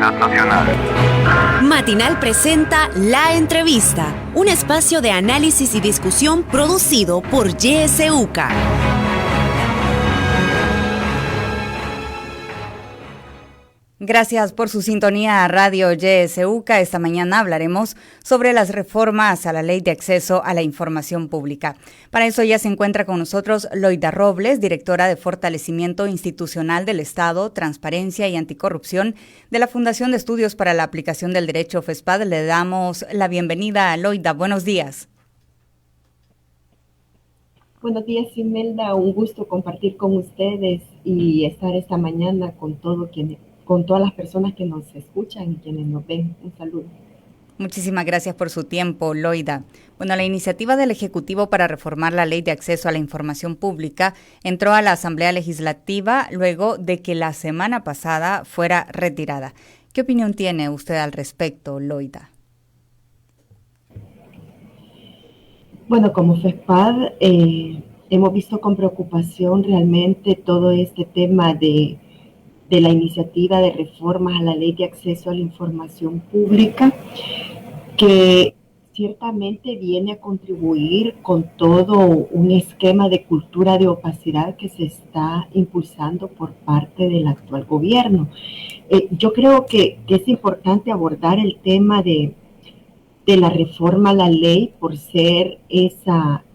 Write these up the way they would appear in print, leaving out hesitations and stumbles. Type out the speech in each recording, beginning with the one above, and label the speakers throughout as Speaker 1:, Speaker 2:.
Speaker 1: Seguridad Nacional.
Speaker 2: Matinal presenta La Entrevista, un espacio de análisis y discusión producido por YSUCA.
Speaker 3: Gracias por su sintonía a Radio YSUCA. Esta mañana hablaremos sobre las reformas a la Ley de Acceso a la Información Pública. Para eso ya se encuentra con nosotros Loida Robles, directora de Fortalecimiento Institucional del Estado, Transparencia y Anticorrupción de la Fundación de Estudios para la Aplicación del Derecho FESPAD. Le damos la bienvenida a Loida. Buenos días.
Speaker 4: Buenos días, Imelda. Un gusto compartir con ustedes y estar esta mañana con todas las personas que nos escuchan y quienes nos ven. Un saludo.
Speaker 3: Muchísimas gracias por su tiempo, Loida. Bueno, la iniciativa del Ejecutivo para reformar la Ley de Acceso a la Información Pública entró a la Asamblea Legislativa luego de que la semana pasada fuera retirada. ¿Qué opinión tiene usted al respecto, Loida?
Speaker 4: Bueno, como FESPAD hemos visto con preocupación realmente todo este tema de la iniciativa de reformas a la Ley de Acceso a la Información Pública, que ciertamente viene a contribuir con todo un esquema de cultura de opacidad que se está impulsando por parte del actual gobierno. Yo creo que es importante abordar el tema de la reforma a la ley por ser esa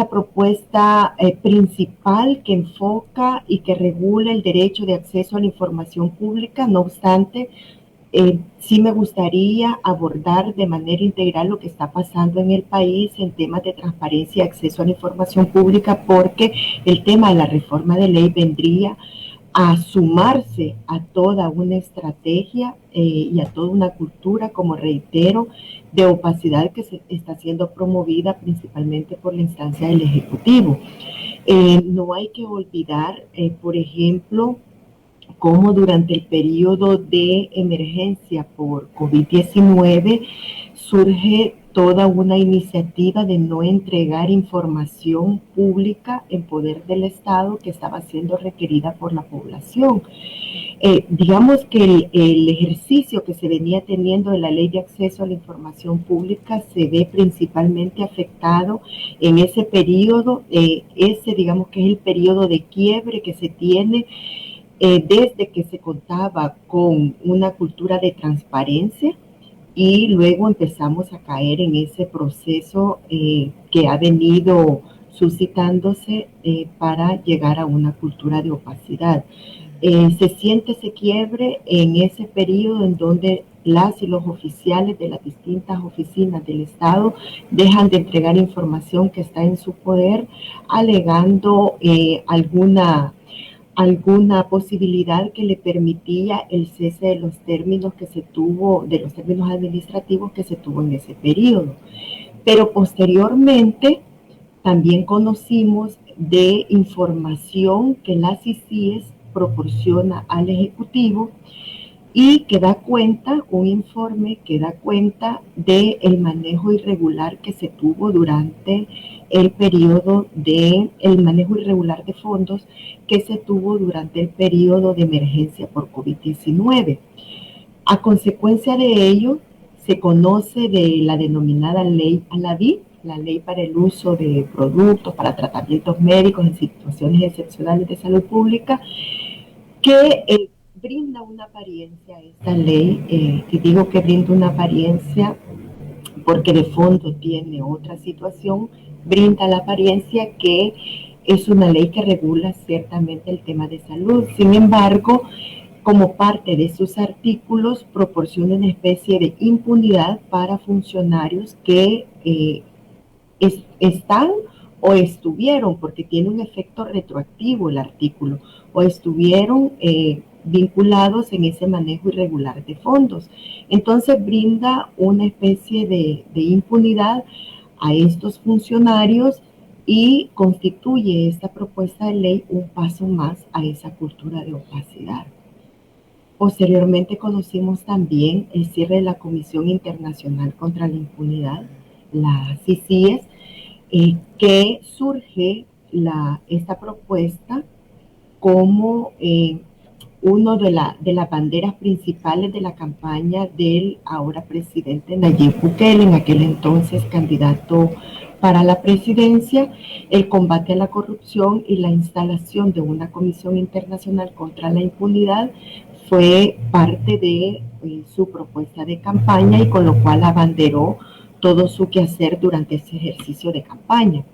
Speaker 4: propuesta principal que enfoca y que regula el derecho de acceso a la información pública. No obstante, sí me gustaría abordar de manera integral lo que está pasando en el país en temas de transparencia y acceso a la información pública, porque el tema de la reforma de ley vendría a sumarse a toda una estrategia y a toda una cultura, como reitero, de opacidad que se está siendo promovida principalmente por la instancia del Ejecutivo. No hay que olvidar, por ejemplo, cómo durante el periodo de emergencia por COVID-19 surge toda una iniciativa de no entregar información pública en poder del Estado que estaba siendo requerida por la población. Digamos que el ejercicio que se venía teniendo de la Ley de Acceso a la Información Pública se ve principalmente afectado en ese periodo, digamos que es el periodo de quiebre que se tiene desde que se contaba con una cultura de transparencia, y luego empezamos a caer en ese proceso que ha venido suscitándose para llegar a una cultura de opacidad. Se siente ese quiebre en ese periodo en donde las y los oficiales de las distintas oficinas del Estado dejan de entregar información que está en su poder, alegando alguna posibilidad que le permitía el cese de los términos administrativos que se tuvo en ese periodo. Pero posteriormente también conocimos de información que la CICIES proporciona al Ejecutivo y que da cuenta, un informe que da cuenta del manejo irregular que se tuvo durante el periodo el manejo irregular de fondos que se tuvo durante el periodo de emergencia por COVID-19. A consecuencia de ello, se conoce de la denominada Ley ALAVIP, la Ley para el Uso de Productos para Tratamientos Médicos en Situaciones Excepcionales de Salud Pública, que brinda una apariencia a esta ley, que digo que brinda una apariencia porque de fondo tiene otra situación, brinda la apariencia que es una ley que regula ciertamente el tema de salud. Sin embargo, como parte de sus artículos, proporciona una especie de impunidad para funcionarios que están o estuvieron, porque tiene un efecto retroactivo el artículo, o estuvieron vinculados en ese manejo irregular de fondos. Entonces brinda una especie de impunidad a estos funcionarios y constituye esta propuesta de ley un paso más a esa cultura de opacidad. Posteriormente conocimos también el cierre de la Comisión Internacional contra la Impunidad, la CICIES, que surge esta propuesta como uno de las banderas principales de la campaña del ahora presidente Nayib Bukele, en aquel entonces candidato para la presidencia, el combate a la corrupción y la instalación de una comisión internacional contra la impunidad fue parte de su propuesta de campaña, y con lo cual abanderó todo su quehacer durante ese ejercicio de campaña.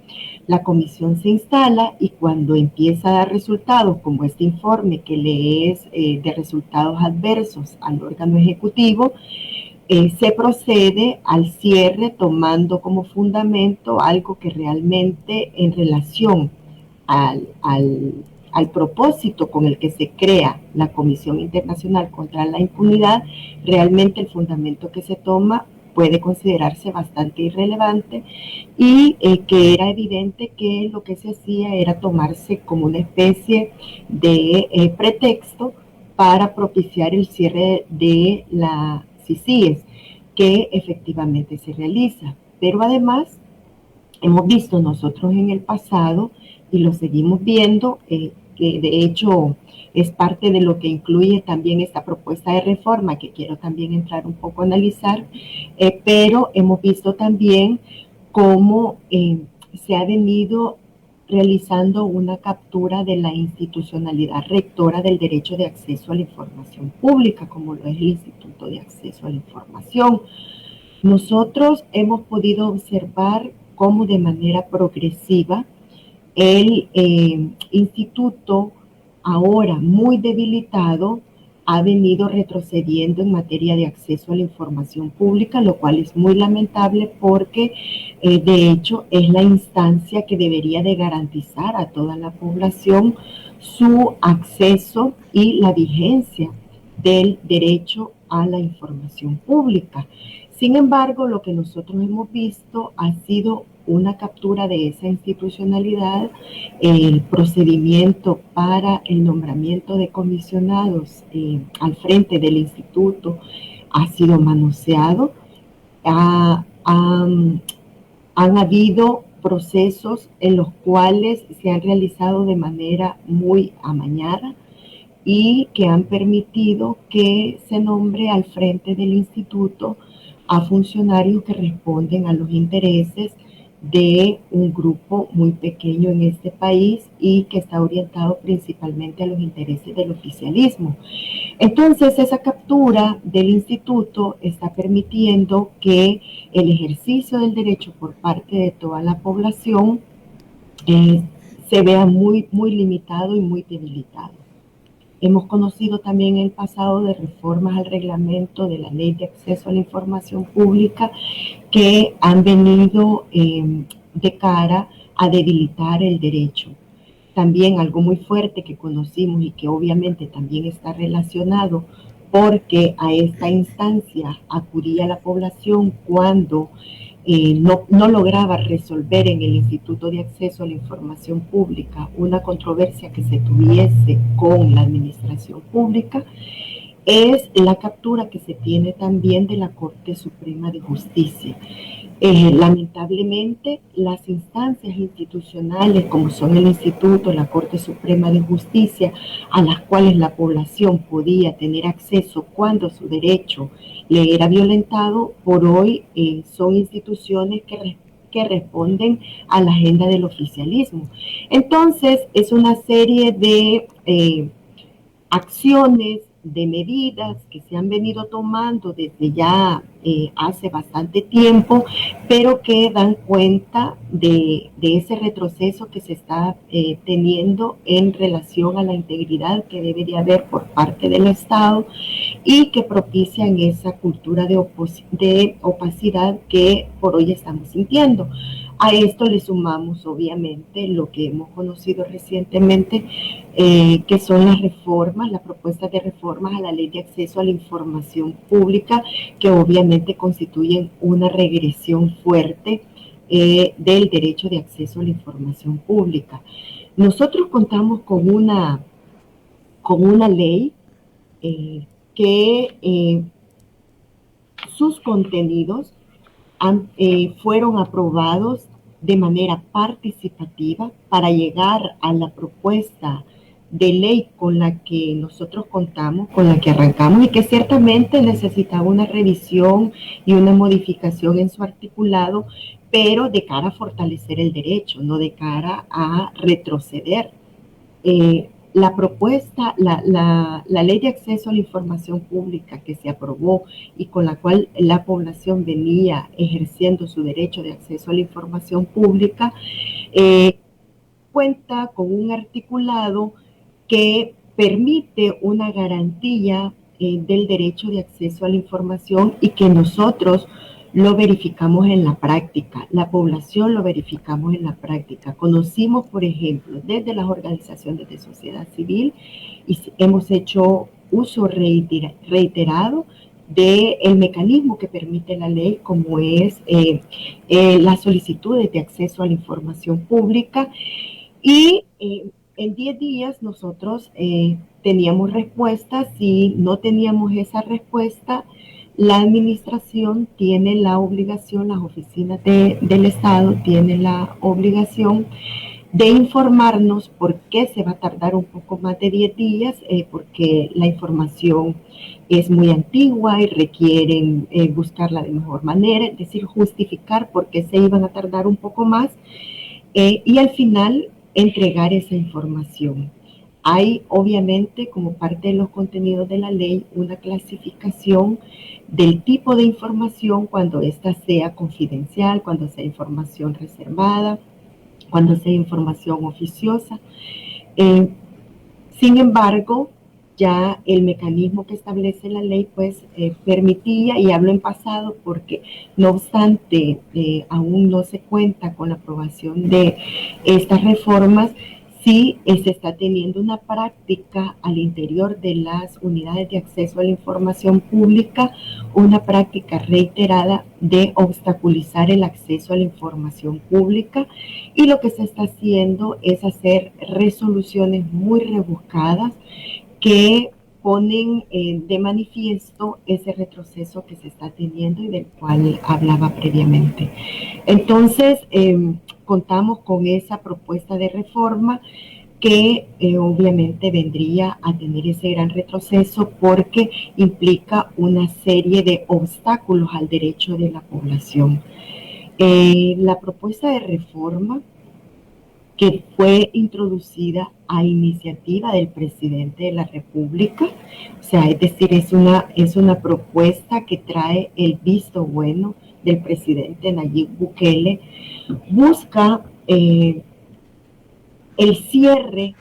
Speaker 4: La comisión se instala y cuando empieza a dar resultados, como este informe que le es de resultados adversos al órgano ejecutivo, se procede al cierre tomando como fundamento algo que realmente en relación al propósito con el que se crea la Comisión Internacional contra la Impunidad, realmente el fundamento que se toma puede considerarse bastante irrelevante, y que era evidente que lo que se hacía era tomarse como una especie de pretexto para propiciar el cierre de la CICIES, que efectivamente se realiza. Pero además hemos visto nosotros en el pasado, y lo seguimos viendo, que de hecho es parte de lo que incluye también esta propuesta de reforma, que quiero también entrar un poco a analizar, pero hemos visto también cómo se ha venido realizando una captura de la institucionalidad rectora del derecho de acceso a la información pública, como lo es el Instituto de Acceso a la Información. Nosotros hemos podido observar cómo de manera progresiva el instituto, ahora muy debilitado, ha venido retrocediendo en materia de acceso a la información pública, lo cual es muy lamentable porque de hecho es la instancia que debería de garantizar a toda la población su acceso y la vigencia del derecho a la información pública. Sin embargo, lo que nosotros hemos visto ha sido una captura de esa institucionalidad. El procedimiento para el nombramiento de comisionados al frente del instituto ha sido manoseado. Han habido procesos en los cuales se han realizado de manera muy amañada y que han permitido que se nombre al frente del instituto a funcionarios que responden a los intereses de un grupo muy pequeño en este país y que está orientado principalmente a los intereses del oficialismo. Entonces, esa captura del instituto está permitiendo que el ejercicio del derecho por parte de toda la población se vea muy, muy limitado y muy debilitado. Hemos conocido también el pasado de reformas al reglamento de la Ley de Acceso a la Información Pública que han venido de cara a debilitar el derecho. También algo muy fuerte que conocimos y que obviamente también está relacionado porque a esta instancia acudía la población cuando no lograba resolver en el Instituto de Acceso a la Información Pública una controversia que se tuviese con la administración pública, es la captura que se tiene también de la Corte Suprema de Justicia. Lamentablemente, las instancias institucionales como son el Instituto, la Corte Suprema de Justicia, a las cuales la población podía tener acceso cuando su derecho le era violentado, por hoy son instituciones que responden a la agenda del oficialismo. Entonces, es una serie de acciones, de medidas que se han venido tomando desde ya hace bastante tiempo, pero que dan cuenta de ese retroceso que se está teniendo en relación a la integridad que debe de haber por parte del Estado y que propician esa cultura de opacidad que por hoy estamos sintiendo. A esto le sumamos obviamente lo que hemos conocido recientemente, que son las reformas, las propuestas de reformas a la Ley de Acceso a la Información Pública, que obviamente constituyen una regresión fuerte del derecho de acceso a la información pública. Nosotros contamos con una ley que sus contenidos fueron aprobados de manera participativa para llegar a la propuesta de ley con la que nosotros contamos, con la que arrancamos y que ciertamente necesitaba una revisión y una modificación en su articulado, pero de cara a fortalecer el derecho, no de cara a retroceder. La propuesta, la ley de acceso a la información pública que se aprobó y con la cual la población venía ejerciendo su derecho de acceso a la información pública, cuenta con un articulado que permite una garantía del derecho de acceso a la información y que nosotros lo verificamos en la práctica, la población lo verificamos en la práctica. Conocimos, por ejemplo, desde las organizaciones de sociedad civil y hemos hecho uso reiterado del mecanismo que permite la ley, como es las solicitudes de acceso a la información pública. Y en 10 días nosotros teníamos respuestas. Si no teníamos esa respuesta, la administración tiene la obligación, las oficinas del Estado tienen la obligación de informarnos por qué se va a tardar un poco más de 10 días, porque la información es muy antigua y requieren buscarla de mejor manera, es decir, justificar por qué se iban a tardar un poco más y al final entregar esa información. Hay, obviamente, como parte de los contenidos de la ley, una clasificación del tipo de información cuando ésta sea confidencial, cuando sea información reservada, cuando sea información oficiosa. Sin embargo, ya el mecanismo que establece la ley pues permitía, y hablo en pasado porque no obstante aún no se cuenta con la aprobación de estas reformas, sí se está teniendo una práctica al interior de las unidades de acceso a la información pública, una práctica reiterada de obstaculizar el acceso a la información pública, y lo que se está haciendo es hacer resoluciones muy rebuscadas que ponen de manifiesto ese retroceso que se está teniendo y del cual hablaba previamente. Entonces, contamos con esa propuesta de reforma que obviamente vendría a tener ese gran retroceso porque implica una serie de obstáculos al derecho de la población. La propuesta de reforma que fue introducida a iniciativa del presidente de la República, o sea, es decir, es una propuesta que trae el visto bueno del presidente Nayib Bukele, busca el cierre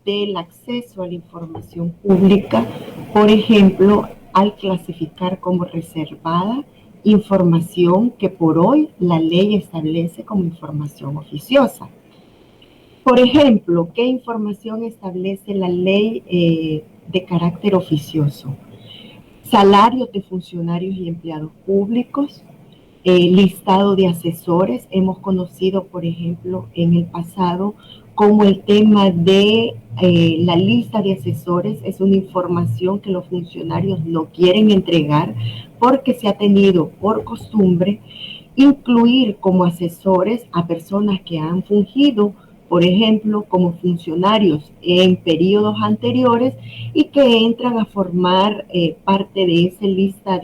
Speaker 4: del acceso a la información pública, por ejemplo, al clasificar como reservada información que por hoy la ley establece como información oficiosa. Por ejemplo, ¿qué información establece la ley de carácter oficioso? Salarios de funcionarios y empleados públicos, listado de asesores. Hemos conocido, por ejemplo, en el pasado, como el tema de la lista de asesores es una información que los funcionarios no quieren entregar porque se ha tenido por costumbre incluir como asesores a personas que han fungido, por ejemplo, como funcionarios en periodos anteriores y que entran a formar parte de esa lista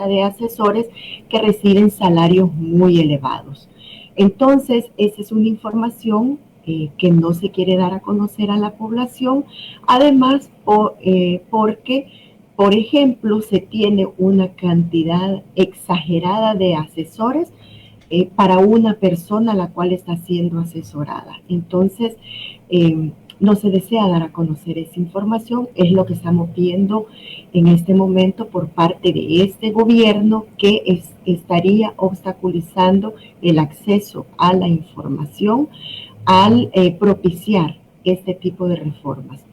Speaker 4: de asesores que reciben salarios muy elevados. Entonces, esa es una información que no se quiere dar a conocer a la población, además porque, por ejemplo, se tiene una cantidad exagerada de asesores para una persona a la cual está siendo asesorada. Entonces, no se desea dar a conocer esa información, es lo que estamos viendo en este momento por parte de este gobierno que estaría obstaculizando el acceso a la información al propiciar este tipo de reformas.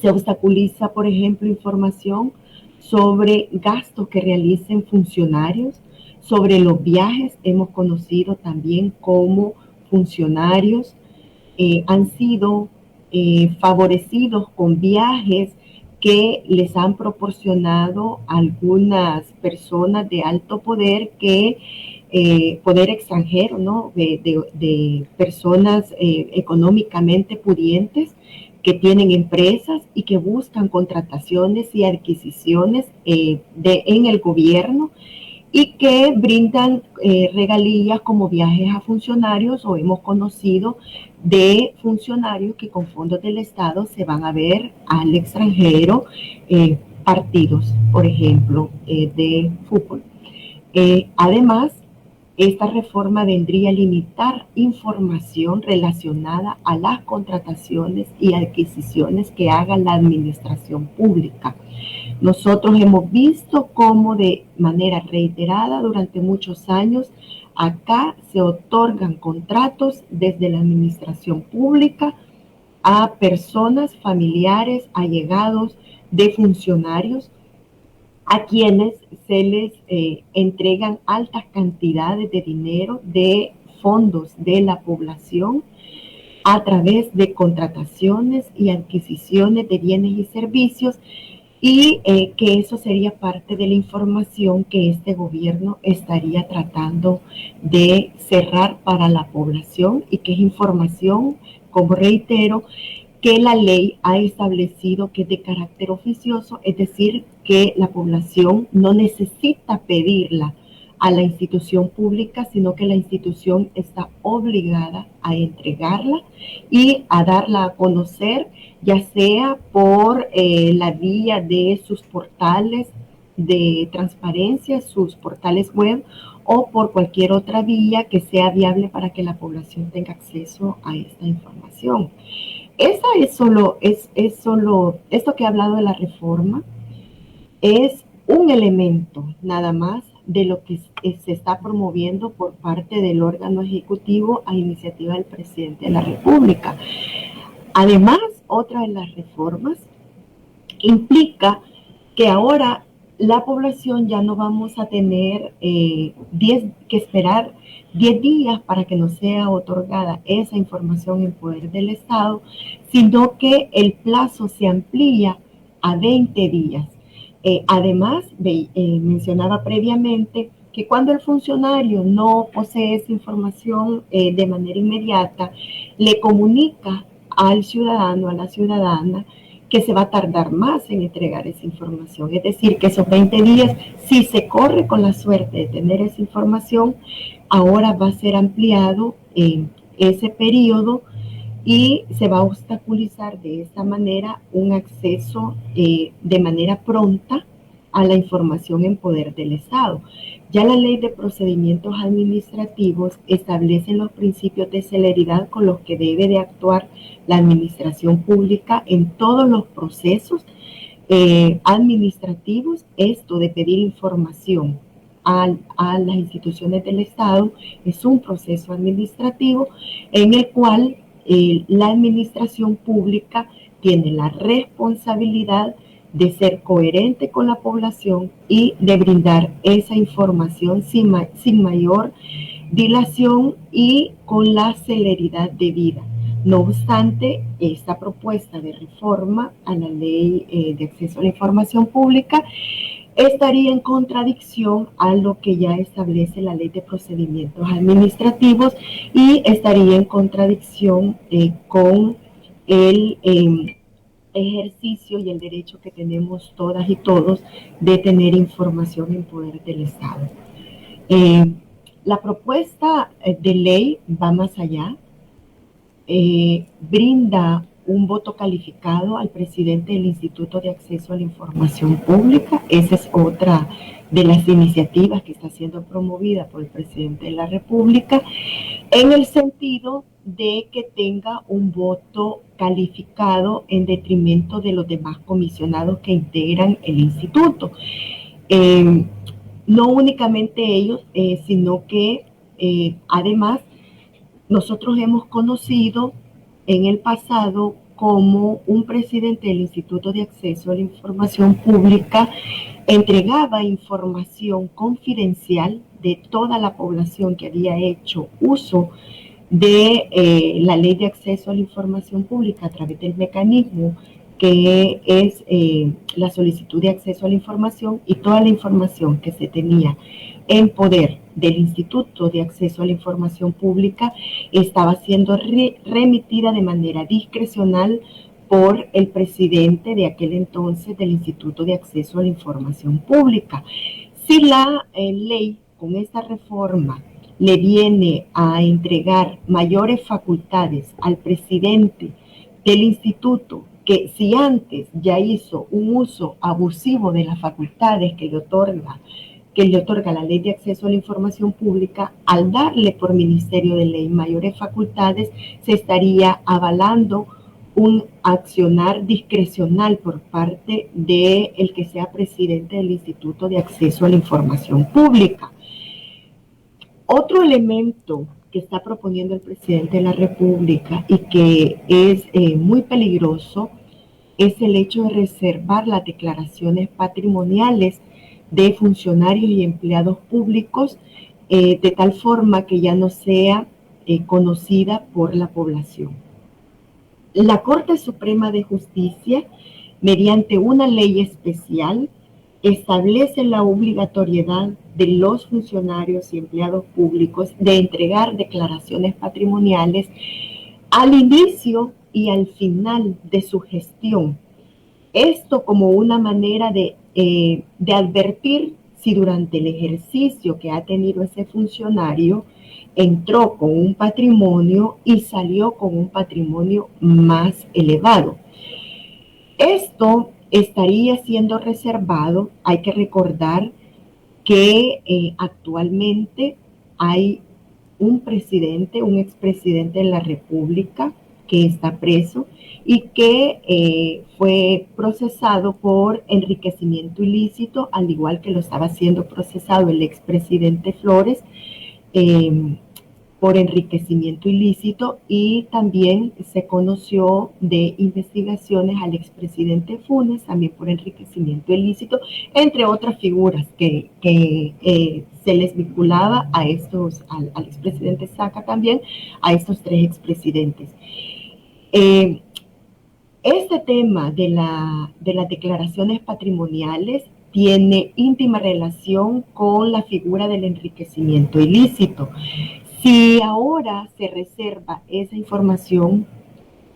Speaker 4: Se obstaculiza, por ejemplo, información sobre gastos que realicen funcionarios, sobre los viajes. Hemos conocido también cómo funcionarios han sido favorecidos con viajes que les han proporcionado algunas personas de alto poder, poder extranjero, ¿no? De personas económicamente pudientes que tienen empresas y que buscan contrataciones y adquisiciones en el gobierno y que brindan regalías como viajes a funcionarios, o hemos conocido de funcionarios que con fondos del Estado se van a ver al extranjero, partidos, por ejemplo, de fútbol. Además, esta reforma vendría a limitar información relacionada a las contrataciones y adquisiciones que haga la administración pública. Nosotros hemos visto cómo de manera reiterada durante muchos años acá se otorgan contratos desde la administración pública a personas, familiares, allegados de funcionarios, a quienes se les entregan altas cantidades de dinero de fondos de la población a través de contrataciones y adquisiciones de bienes y servicios, y que eso sería parte de la información que este gobierno estaría tratando de cerrar para la población, y que es información, como reitero, que la ley ha establecido que es de carácter oficioso, es decir, que la población no necesita pedirla a la institución pública, sino que la institución está obligada a entregarla y a darla a conocer, ya sea por la vía de sus portales de transparencia, sus portales web, o por cualquier otra vía que sea viable para que la población tenga acceso a esta información. Esa es solo, esto que he hablado de la reforma es un elemento nada más de lo que se está promoviendo por parte del órgano ejecutivo a iniciativa del presidente de la República. Además, otra de las reformas implica que ahora la población ya no vamos a tener que esperar 10 días para que nos sea otorgada esa información en poder del Estado, sino que el plazo se amplía a 20 días. Además, mencionaba previamente que cuando el funcionario no posee esa información de manera inmediata, le comunica al ciudadano, a la ciudadana, que se va a tardar más en entregar esa información. Es decir, que esos 20 días, si se corre con la suerte de tener esa información, ahora va a ser ampliado ese periodo, y se va a obstaculizar de esta manera un acceso de manera pronta a la información en poder del Estado. Ya la Ley de Procedimientos Administrativos establece los principios de celeridad con los que debe de actuar la administración pública en todos los procesos administrativos. Esto de pedir información a las instituciones del Estado es un proceso administrativo en el cual la administración pública tiene la responsabilidad de ser coherente con la población y de brindar esa información sin mayor dilación y con la celeridad debida. No obstante, esta propuesta de reforma a la Ley de Acceso a la Información Pública estaría en contradicción a lo que ya establece la Ley de Procedimientos Administrativos, y estaría en contradicción con el ejercicio y el derecho que tenemos todas y todos de tener información en poder del Estado. La propuesta de ley va más allá, brinda un voto calificado al presidente del Instituto de Acceso a la Información Pública. Esa es otra de las iniciativas que está siendo promovida por el presidente de la República, en el sentido de que tenga un voto calificado en detrimento de los demás comisionados que integran el instituto. No únicamente ellos, sino que además nosotros hemos conocido en el pasado como un presidente del Instituto de Acceso a la Información Pública entregaba información confidencial de toda la población que había hecho uso de la Ley de Acceso a la Información Pública a través del mecanismo que es la solicitud de acceso a la información, y toda la información que se tenía en poder del Instituto de Acceso a la Información Pública estaba siendo remitida de manera discrecional por el presidente de aquel entonces del Instituto de Acceso a la Información Pública. Si la ley con esta reforma le viene a entregar mayores facultades al presidente del instituto, que si antes ya hizo un uso abusivo de las facultades que le otorga la Ley de Acceso a la Información Pública, al darle por Ministerio de Ley mayores facultades, se estaría avalando un accionar discrecional por parte del que sea presidente del Instituto de Acceso a la Información Pública. Otro elemento que está proponiendo el presidente de la República y que es muy peligroso es el hecho de reservar las declaraciones patrimoniales de funcionarios y empleados públicos de tal forma que ya no sea conocida por la población. La Corte Suprema de Justicia, mediante una ley especial, establece la obligatoriedad de los funcionarios y empleados públicos de entregar declaraciones patrimoniales al inicio y al final de su gestión. Esto como una manera de advertir si durante el ejercicio que ha tenido ese funcionario entró con un patrimonio y salió con un patrimonio más elevado. Esto estaría siendo reservado. Hay que recordar que actualmente hay un expresidente de la República que está preso y que fue procesado por enriquecimiento ilícito, al igual que lo estaba siendo procesado el expresidente Flores por enriquecimiento ilícito, y también se conoció de investigaciones al expresidente Funes, también por enriquecimiento ilícito, entre otras figuras que se les vinculaba a estos, al expresidente Saca también, a estos tres expresidentes. Este tema de las declaraciones patrimoniales tiene íntima relación con la figura del enriquecimiento ilícito. Si ahora se reserva esa información,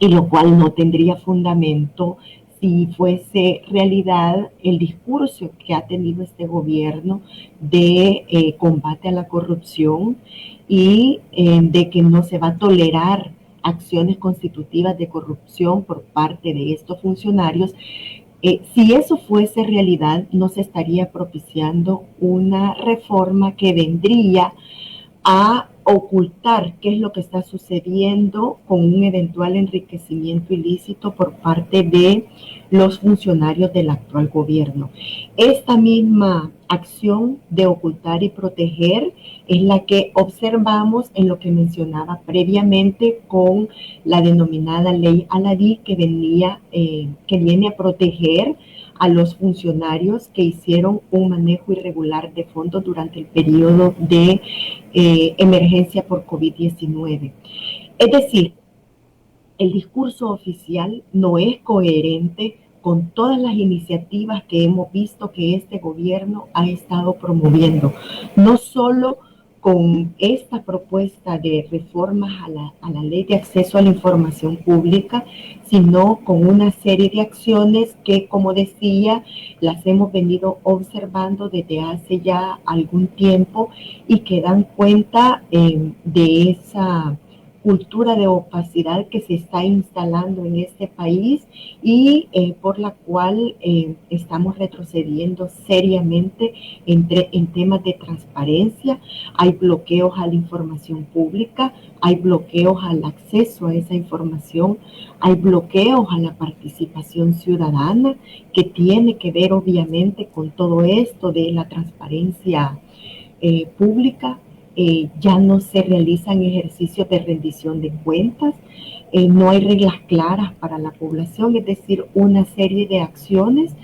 Speaker 4: y lo cual no tendría fundamento si fuese realidad el discurso que ha tenido este gobierno de combate a la corrupción y de que no se va a tolerar acciones constitutivas de corrupción por parte de estos funcionarios, si eso fuese realidad, no se estaría propiciando una reforma que vendría a ocultar qué es lo que está sucediendo con un eventual enriquecimiento ilícito por parte de los funcionarios del actual gobierno. Esta misma acción de ocultar y proteger es la que observamos en lo que mencionaba previamente con la denominada ley Aladí, que viene a proteger a los funcionarios que hicieron un manejo irregular de fondos durante el periodo de emergencia por COVID-19. Es decir, el discurso oficial no es coherente con todas las iniciativas que hemos visto que este gobierno ha estado promoviendo, no solo con esta propuesta de reformas a la ley de acceso a la información pública, sino con una serie de acciones que, como decía, las hemos venido observando desde hace ya algún tiempo y que dan cuenta de esa cultura de opacidad que se está instalando en este país y por la cual estamos retrocediendo seriamente en temas de transparencia. Hay bloqueos a la información pública, hay bloqueos al acceso a esa información, hay bloqueos a la participación ciudadana, que tiene que ver obviamente con todo esto de la transparencia pública. Ya no se realizan ejercicios de rendición de cuentas, no hay reglas claras para la población, es decir, una serie de acciones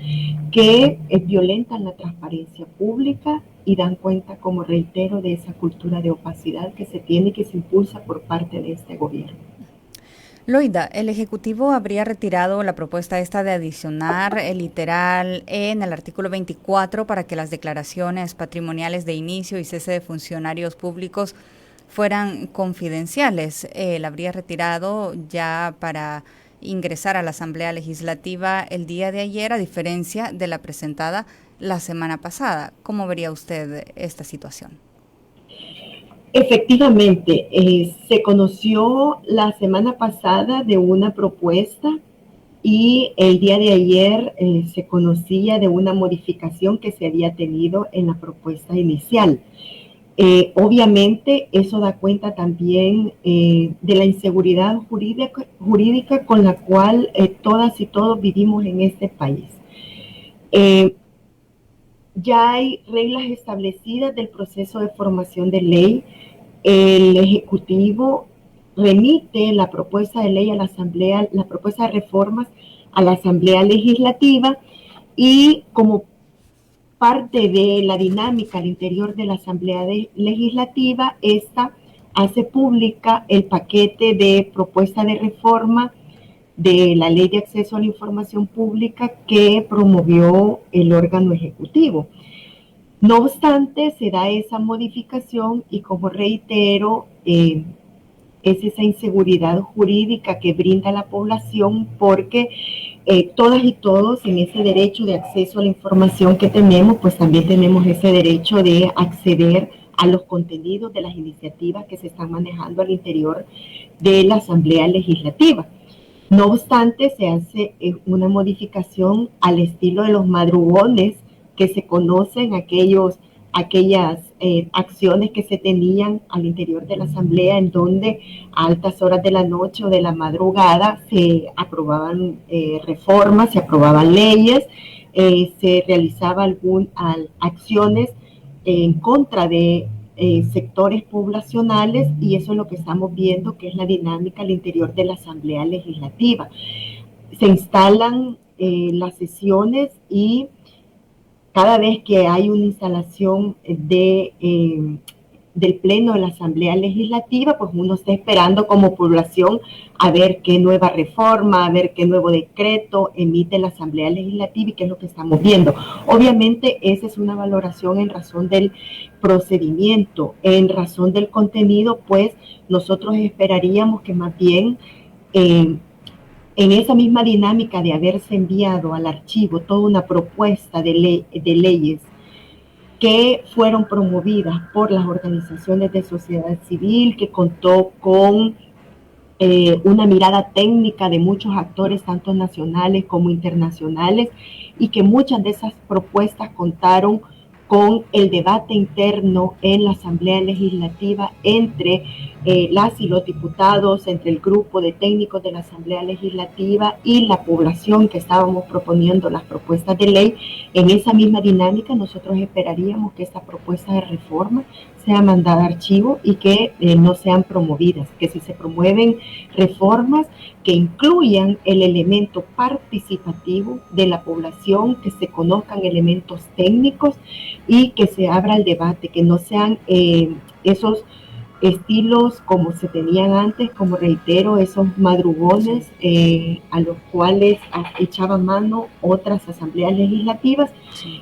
Speaker 4: que violentan la transparencia pública y dan cuenta, como reitero, de esa cultura de opacidad que se tiene y que se impulsa por parte de este gobierno.
Speaker 3: Loida, el Ejecutivo habría retirado la propuesta esta de adicionar el literal en el artículo 24 para que las declaraciones patrimoniales de inicio y cese de funcionarios públicos fueran confidenciales. La habría retirado ya para ingresar a la Asamblea Legislativa el día de ayer, a diferencia de la presentada la semana pasada. ¿Cómo vería usted esta situación?
Speaker 4: Efectivamente, se conoció la semana pasada de una propuesta y el día de ayer se conocía de una modificación que se había tenido en la propuesta inicial. Obviamente eso da cuenta también de la inseguridad jurídica con la cual todas y todos vivimos en este país. Ya hay reglas establecidas del proceso de formación de ley. El Ejecutivo remite la propuesta de ley a la Asamblea, la propuesta de reformas a la Asamblea Legislativa, y como parte de la dinámica al interior de la Asamblea Legislativa, esta hace pública el paquete de propuesta de reforma de la Ley de Acceso a la Información Pública que promovió el órgano ejecutivo. No obstante, se da esa modificación y, como reitero, es esa inseguridad jurídica que brinda la población, porque todas y todos en ese derecho de acceso a la información que tenemos, pues también tenemos ese derecho de acceder a los contenidos de las iniciativas que se están manejando al interior de la Asamblea Legislativa. No obstante, se hace una modificación al estilo de los madrugones que se conocen, aquellas acciones que se tenían al interior de la Asamblea, en donde a altas horas de la noche o de la madrugada se aprobaban reformas, se aprobaban leyes, se realizaban acciones en contra de sectores poblacionales, y eso es lo que estamos viendo, que es la dinámica al interior de la Asamblea Legislativa. Se instalan las sesiones, y cada vez que hay una instalación del Pleno de la Asamblea Legislativa, pues uno está esperando como población a ver qué nueva reforma, a ver qué nuevo decreto emite la Asamblea Legislativa y qué es lo que estamos viendo. Obviamente esa es una valoración en razón del procedimiento, en razón del contenido, pues nosotros esperaríamos que más bien en esa misma dinámica de haberse enviado al archivo toda una propuesta de leyes que fueron promovidas por las organizaciones de sociedad civil, que contó con una mirada técnica de muchos actores, tanto nacionales como internacionales, y que muchas de esas propuestas contaron con el debate interno en la Asamblea Legislativa entre las y los diputados, entre el grupo de técnicos de la Asamblea Legislativa y la población que estábamos proponiendo las propuestas de ley. En esa misma dinámica nosotros esperaríamos que esta propuesta de reforma sea mandada a archivo y que no sean promovidas, que si se promueven reformas que incluyan el elemento participativo de la población, que se conozcan elementos técnicos y que se abra el debate, que no sean esos estilos como se tenían antes, como reitero, esos madrugones a los cuales echaban mano otras asambleas legislativas,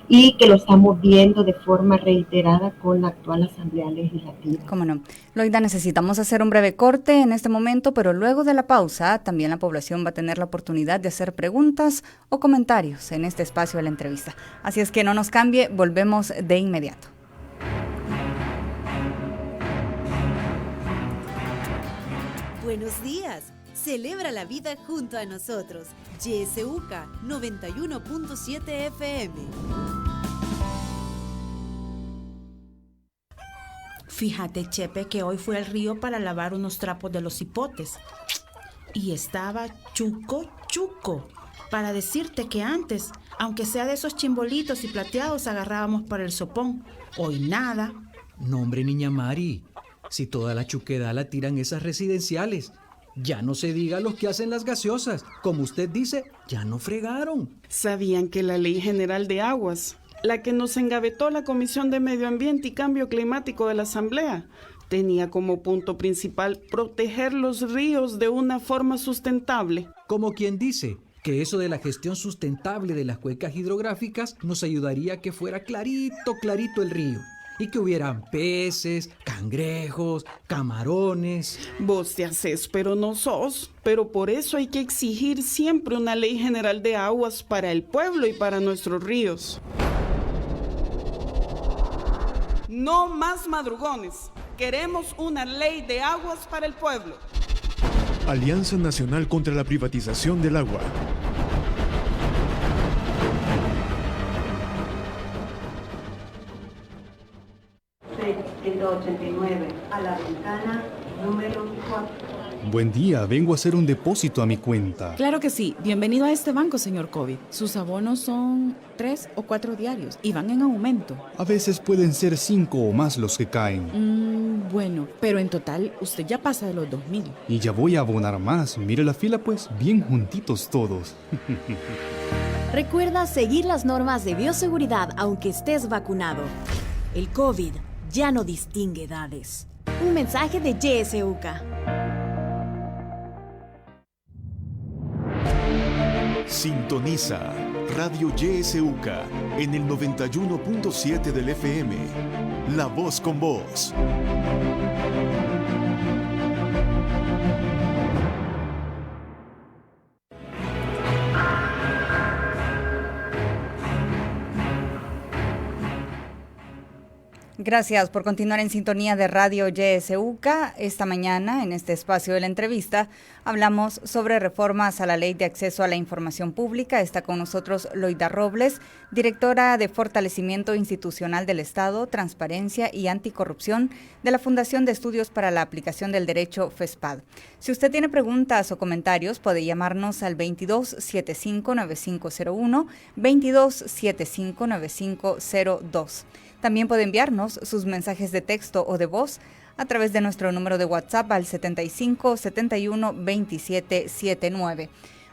Speaker 4: y que lo estamos viendo de forma reiterada con la actual Asamblea Legislativa.
Speaker 3: ¿Cómo no? Loida, necesitamos hacer un breve corte en este momento, pero luego de la pausa también la población va a tener la oportunidad de hacer preguntas o comentarios en este espacio de la entrevista. Así es que no nos cambie, volvemos de inmediato.
Speaker 2: Buenos días. Celebra la vida junto a nosotros. YSUCA 91.7 FM.
Speaker 1: Fíjate, Chepe, que hoy fui al río para lavar unos trapos de los hipotes. Y estaba chuco. Para decirte que antes, aunque sea de esos chimbolitos y plateados, agarrábamos para el sopón. Hoy nada.
Speaker 5: No, hombre, niña Mari. Si toda la chuquedad la tiran esas residenciales. Ya no se diga los que hacen las gaseosas. Como usted dice, ya no fregaron.
Speaker 6: ¿Sabían que la Ley General de Aguas, la que nos engavetó la Comisión de Medio Ambiente y Cambio Climático de la Asamblea, tenía como punto principal proteger los ríos de una forma sustentable?
Speaker 5: Como quien dice que eso de la gestión sustentable de las cuencas hidrográficas nos ayudaría a que fuera clarito el río. y que hubieran peces, cangrejos, camarones.
Speaker 6: Vos te haces, pero no sos. Pero por eso hay que exigir siempre una ley general de aguas para el pueblo y para nuestros ríos. No más madrugones. Queremos una ley de aguas para el pueblo.
Speaker 7: Alianza Nacional contra la Privatización del Agua.
Speaker 8: a la ventana número 4.
Speaker 9: Buen día, vengo a hacer un depósito a mi cuenta.
Speaker 10: Claro que sí. Bienvenido a este banco, señor COVID. Sus abonos son 3 o 4 diarios y van en aumento.
Speaker 9: A veces pueden ser 5 o más los que caen.
Speaker 10: Bueno, pero en total usted ya pasa de los 2,000.
Speaker 9: Y ya voy a abonar más. Mire la fila, pues, bien juntitos todos.
Speaker 2: Recuerda seguir las normas de bioseguridad aunque estés vacunado. El COVID ya no distingue edades. Un mensaje de YSUCA.
Speaker 7: Sintoniza Radio YSUCA en el 91.7 del FM. La voz con vos.
Speaker 3: Gracias por continuar en sintonía de Radio YSUCA. Esta mañana, en este espacio de la entrevista, hablamos sobre reformas a la Ley de Acceso a la Información Pública. Está con nosotros Loida Robles, directora de Fortalecimiento Institucional del Estado, Transparencia y Anticorrupción de la Fundación de Estudios para la Aplicación del Derecho, FESPAD. Si usted tiene preguntas o comentarios, puede llamarnos al 2275-9501, 2275-9502. También puede enviarnos sus mensajes de texto o de voz a través de nuestro número de WhatsApp al 75 71 27 79.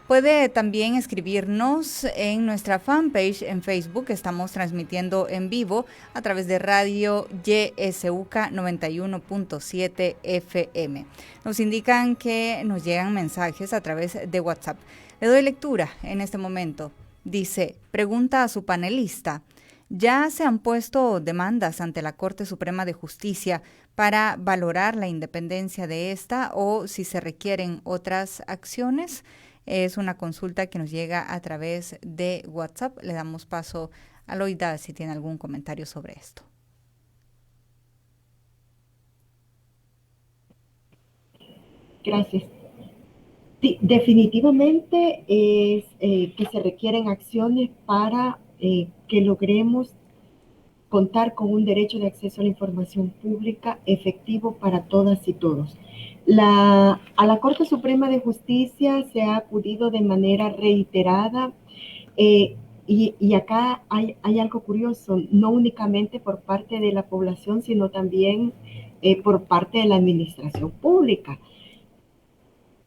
Speaker 3: Puede también escribirnos en nuestra fanpage en Facebook. Estamos transmitiendo en vivo a través de Radio YSUCA 91.7 FM. Nos indican que nos llegan mensajes a través de WhatsApp. Le doy lectura en este momento. Dice, pregunta a su panelista. ¿Ya se han puesto demandas ante la Corte Suprema de Justicia para valorar la independencia de esta o si se requieren otras acciones? Es una consulta que nos llega a través de WhatsApp. Le damos paso a Loida si tiene algún comentario sobre esto.
Speaker 4: Gracias. Sí, definitivamente es que se requieren acciones para que logremos contar con un derecho de acceso a la información pública efectivo para todas y todos. A la Corte Suprema de Justicia se ha acudido de manera reiterada y acá hay algo curioso, no únicamente por parte de la población, sino también por parte de la administración pública.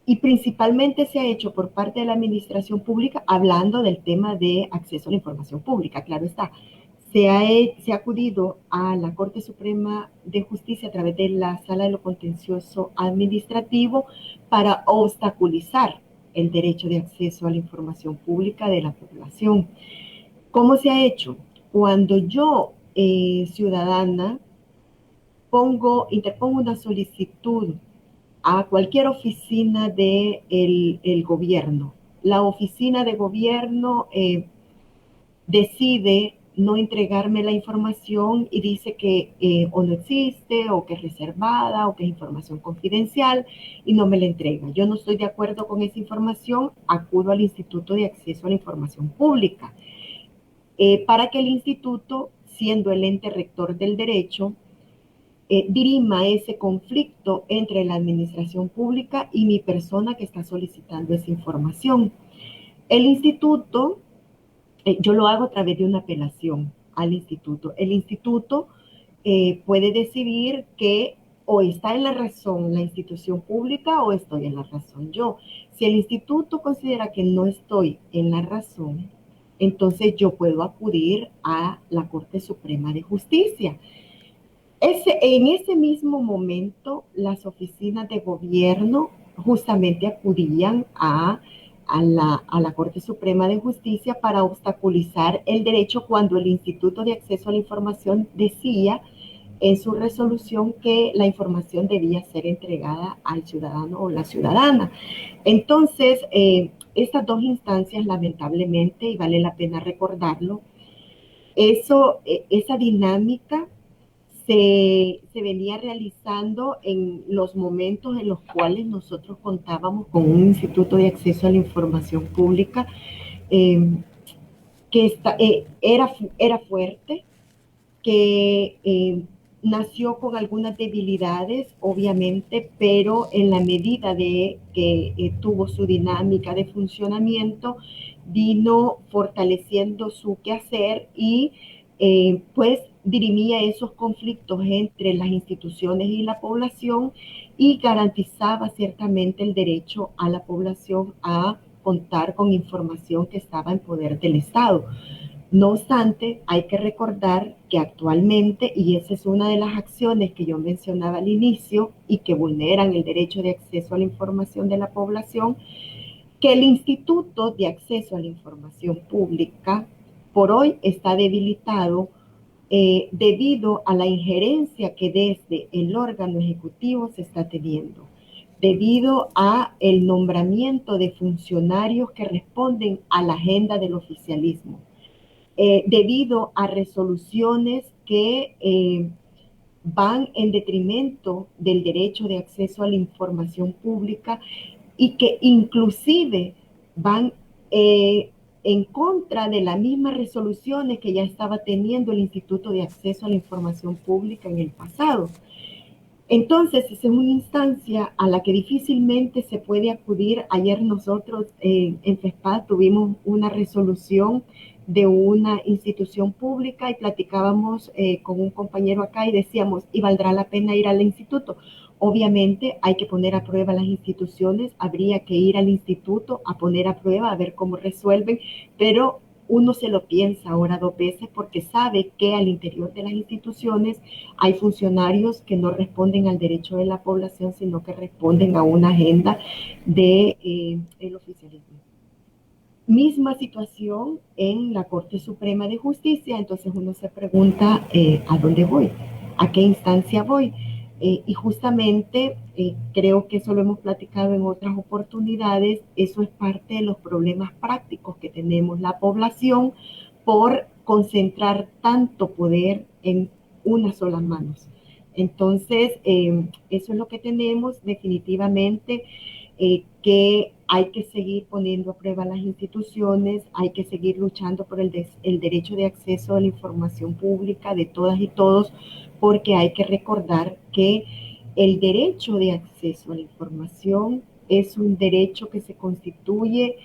Speaker 4: Y principalmente se ha hecho por parte de la administración pública, hablando del tema de acceso a la información pública, claro está. Se ha acudido a la Corte Suprema de Justicia a través de la Sala de lo Contencioso Administrativo para obstaculizar el derecho de acceso a la información pública de la población. ¿Cómo se ha hecho? Cuando yo, ciudadana, interpongo una solicitud a cualquier oficina del gobierno. La oficina de gobierno decide no entregarme la información y dice que o no existe, o que es reservada, o que es información confidencial, y no me la entrega. Yo no estoy de acuerdo con esa información, acudo al Instituto de Acceso a la Información Pública, para que el instituto, siendo el ente rector del derecho, dirima ese conflicto entre la administración pública y mi persona que está solicitando esa información. El instituto, yo lo hago a través de una apelación al instituto. El instituto puede decidir que o está en la razón la institución pública o estoy en la razón yo. Si el instituto considera que no estoy en la razón, entonces yo puedo acudir a la Corte Suprema de Justicia. En ese mismo momento, las oficinas de gobierno justamente acudían a la Corte Suprema de Justicia para obstaculizar el derecho cuando el Instituto de Acceso a la Información decía en su resolución que la información debía ser entregada al ciudadano o la ciudadana. Entonces, estas dos instancias, lamentablemente, y vale la pena recordarlo, esa dinámica se venía realizando en los momentos en los cuales nosotros contábamos con un Instituto de Acceso a la Información Pública que era fuerte, que nació con algunas debilidades, obviamente, pero en la medida de que tuvo su dinámica de funcionamiento, vino fortaleciendo su quehacer y pues dirimía esos conflictos entre las instituciones y la población y garantizaba ciertamente el derecho a la población a contar con información que estaba en poder del Estado. No obstante, hay que recordar que actualmente, y esa es una de las acciones que yo mencionaba al inicio y que vulneran el derecho de acceso a la información de la población, que el Instituto de Acceso a la Información Pública por hoy está debilitado debido a la injerencia que desde el órgano ejecutivo se está teniendo, debido a el nombramiento de funcionarios que responden a la agenda del oficialismo. Debido a resoluciones que van en detrimento del derecho de acceso a la información pública y que inclusive van en contra de las mismas resoluciones que ya estaba teniendo el Instituto de Acceso a la Información Pública en el pasado. Entonces, esa es una instancia a la que difícilmente se puede acudir. Ayer nosotros en FESPAD tuvimos una resolución de una institución pública y platicábamos con un compañero acá y decíamos, ¿y valdrá la pena ir al instituto? Obviamente hay que poner a prueba las instituciones, habría que ir al instituto a poner a prueba, a ver cómo resuelven, pero uno se lo piensa ahora 2 veces porque sabe que al interior de las instituciones hay funcionarios que no responden al derecho de la población, sino que responden a una agenda de el oficialismo. Misma situación en la Corte Suprema de Justicia, entonces uno se pregunta ¿a dónde voy? ¿A qué instancia voy? Y justamente creo que eso lo hemos platicado en otras oportunidades, eso es parte de los problemas prácticos que tenemos la población por concentrar tanto poder en unas solas manos. Entonces, eso es lo que tenemos definitivamente, que hay que seguir poniendo a prueba las instituciones, hay que seguir luchando por el derecho de acceso a la información pública de todas y todos, porque hay que recordar que el derecho de acceso a la información es un derecho que se constituye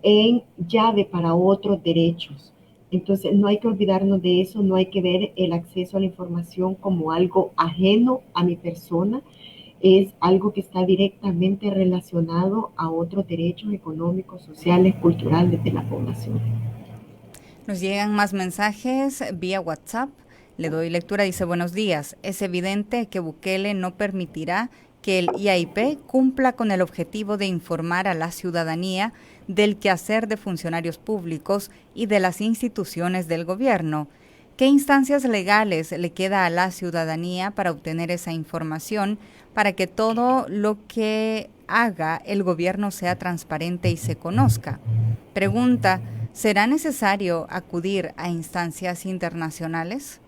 Speaker 4: en llave para otros derechos. Entonces, no hay que olvidarnos de eso, no hay que ver el acceso a la información como algo ajeno a mi persona, es algo que está directamente relacionado a otros derechos económicos, sociales, culturales de la población.
Speaker 3: Nos llegan más mensajes vía WhatsApp. Le doy lectura, dice: buenos días. Es evidente que Bukele no permitirá que el IAIP cumpla con el objetivo de informar a la ciudadanía del quehacer de funcionarios públicos y de las instituciones del gobierno. ¿Qué instancias legales le queda a la ciudadanía para obtener esa información, para que todo lo que haga el gobierno sea transparente y se conozca? Pregunta: ¿será necesario acudir a instancias internacionales?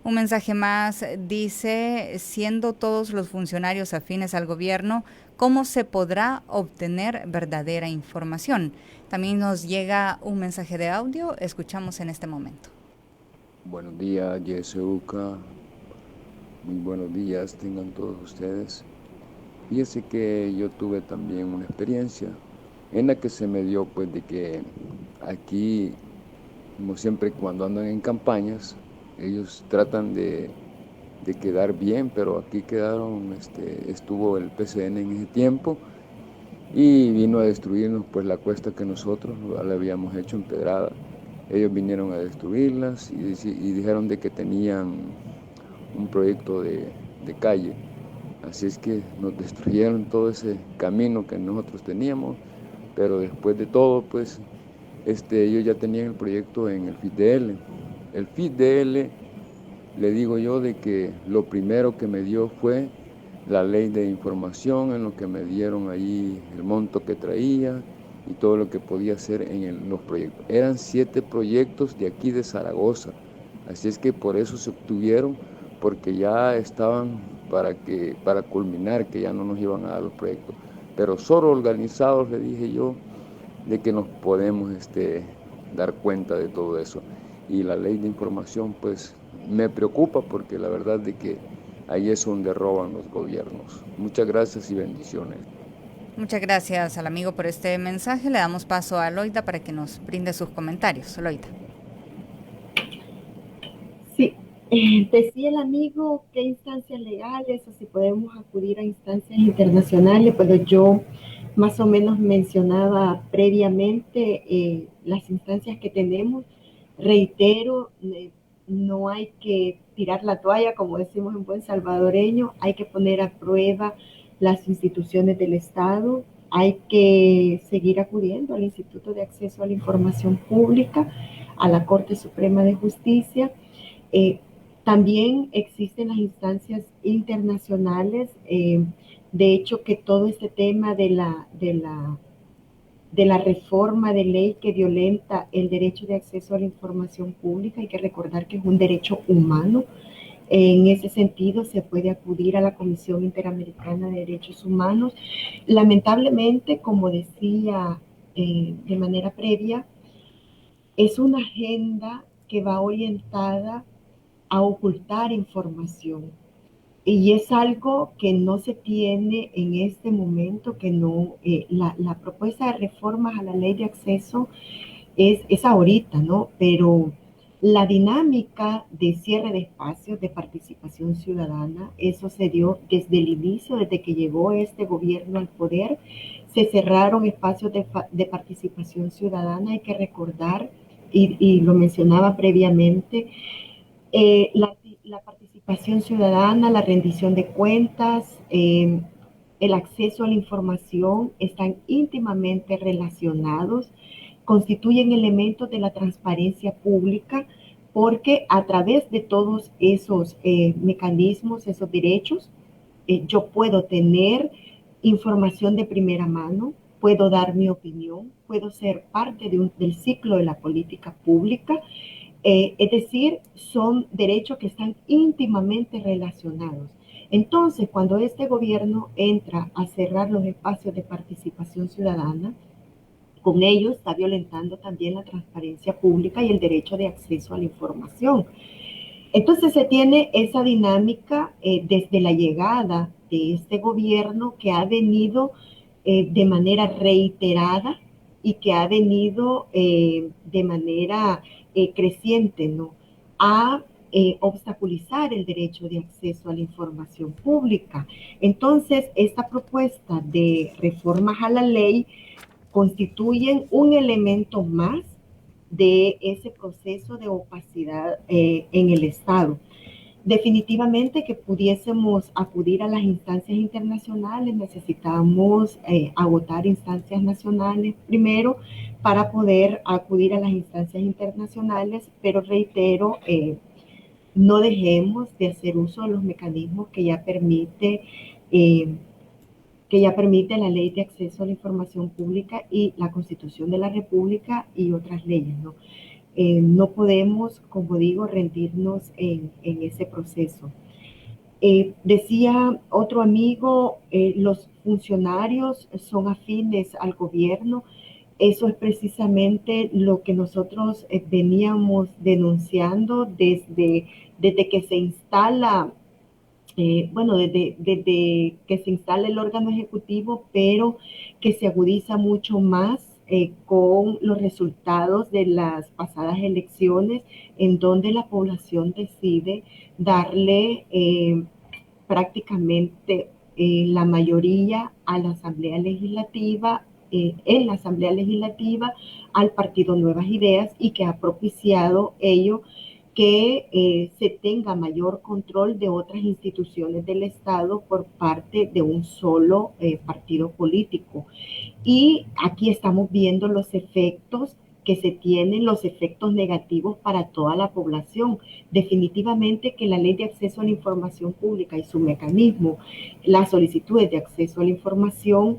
Speaker 3: Un mensaje más dice: siendo todos los funcionarios afines al gobierno, ¿cómo se podrá obtener verdadera información? También nos llega un mensaje de audio, escuchamos en este momento.
Speaker 11: Buenos días, YSUCA. Muy buenos días tengan todos ustedes. Fíjese que yo tuve también una experiencia en la que se me dio pues de que aquí, como siempre cuando andan en campañas, ellos tratan de quedar bien, pero aquí estuvo el PCN en ese tiempo y vino a destruirnos pues la cuesta que nosotros le habíamos hecho empedrada. Ellos vinieron a destruirlas y dijeron de que tenían un proyecto de calle. Así es que nos destruyeron todo ese camino que nosotros teníamos, pero después de todo, pues, ellos ya tenían el proyecto en el FIDL. El FIDL le digo yo de que lo primero que me dio fue la ley de información, en lo que me dieron ahí el monto que traía y todo lo que podía hacer en los proyectos. Eran 7 proyectos de aquí de Zaragoza, así es que por eso se obtuvieron, porque ya estaban para culminar, que ya no nos iban a dar los proyectos. Pero solo organizados, le dije yo, de que nos podemos dar cuenta de todo eso. Y la ley de información, pues, me preocupa porque la verdad de que ahí es donde roban los gobiernos. Muchas gracias y bendiciones.
Speaker 3: Muchas gracias al amigo por este mensaje. Le damos paso a Loida para que nos brinde sus comentarios. Loida.
Speaker 4: Sí, decía el amigo qué instancias legales o si podemos acudir a instancias internacionales, pero yo más o menos mencionaba previamente las instancias que tenemos. Reitero, no hay que tirar la toalla, como decimos en buen salvadoreño, hay que poner a prueba las instituciones del Estado, hay que seguir acudiendo al Instituto de Acceso a la Información Pública, a la Corte Suprema de Justicia. También existen las instancias internacionales. De hecho, que todo este tema de la reforma de ley que violenta el derecho de acceso a la información pública, hay que recordar que es un derecho humano. En ese sentido, se puede acudir a la Comisión Interamericana de Derechos Humanos. Lamentablemente, como decía de manera previa, es una agenda que va orientada a ocultar información. Y es algo que no se tiene en este momento, que no, la propuesta de reformas a la ley de acceso es ahorita, ¿no? Pero la dinámica de cierre de espacios de participación ciudadana, eso se dio desde el inicio, desde que llegó este gobierno al poder, se cerraron espacios de participación ciudadana. Hay que recordar, y lo mencionaba previamente, la participación ciudadana, la rendición de cuentas, el acceso a la información están íntimamente relacionados, constituyen elementos de la transparencia pública, porque a través de todos esos mecanismos, esos derechos, yo puedo tener información de primera mano, puedo dar mi opinión, puedo ser parte del ciclo de la política pública. Es decir, son derechos que están íntimamente relacionados. Entonces, cuando este gobierno entra a cerrar los espacios de participación ciudadana, con ello está violentando también la transparencia pública y el derecho de acceso a la información. Entonces se tiene esa dinámica desde la llegada de este gobierno, que ha venido de manera reiterada y que ha venido de manera creciente, ¿no?, a obstaculizar el derecho de acceso a la información pública. Entonces, esta propuesta de reformas a la ley constituyen un elemento más de ese proceso de opacidad en el Estado. Definitivamente que pudiésemos acudir a las instancias internacionales, necesitamos agotar instancias nacionales primero para poder acudir a las instancias internacionales, pero reitero, no dejemos de hacer uso de los mecanismos que ya permite la Ley de Acceso a la Información Pública y la Constitución de la República y otras leyes, ¿no? No podemos, como digo, rendirnos en ese proceso. Decía otro amigo, los funcionarios son afines al gobierno. Eso es precisamente lo que nosotros veníamos denunciando desde que se instala, desde que se instala el órgano ejecutivo, pero que se agudiza mucho más con los resultados de las pasadas elecciones, en donde la población decide darle prácticamente la mayoría a la Asamblea Legislativa, en la Asamblea Legislativa, al partido Nuevas Ideas, y que ha propiciado ello que se tenga mayor control de otras instituciones del Estado por parte de un solo partido político. Y aquí estamos viendo los efectos que se tienen los efectos negativos para toda la población. Definitivamente que la Ley de Acceso a la Información Pública y su mecanismo, las solicitudes de acceso a la información,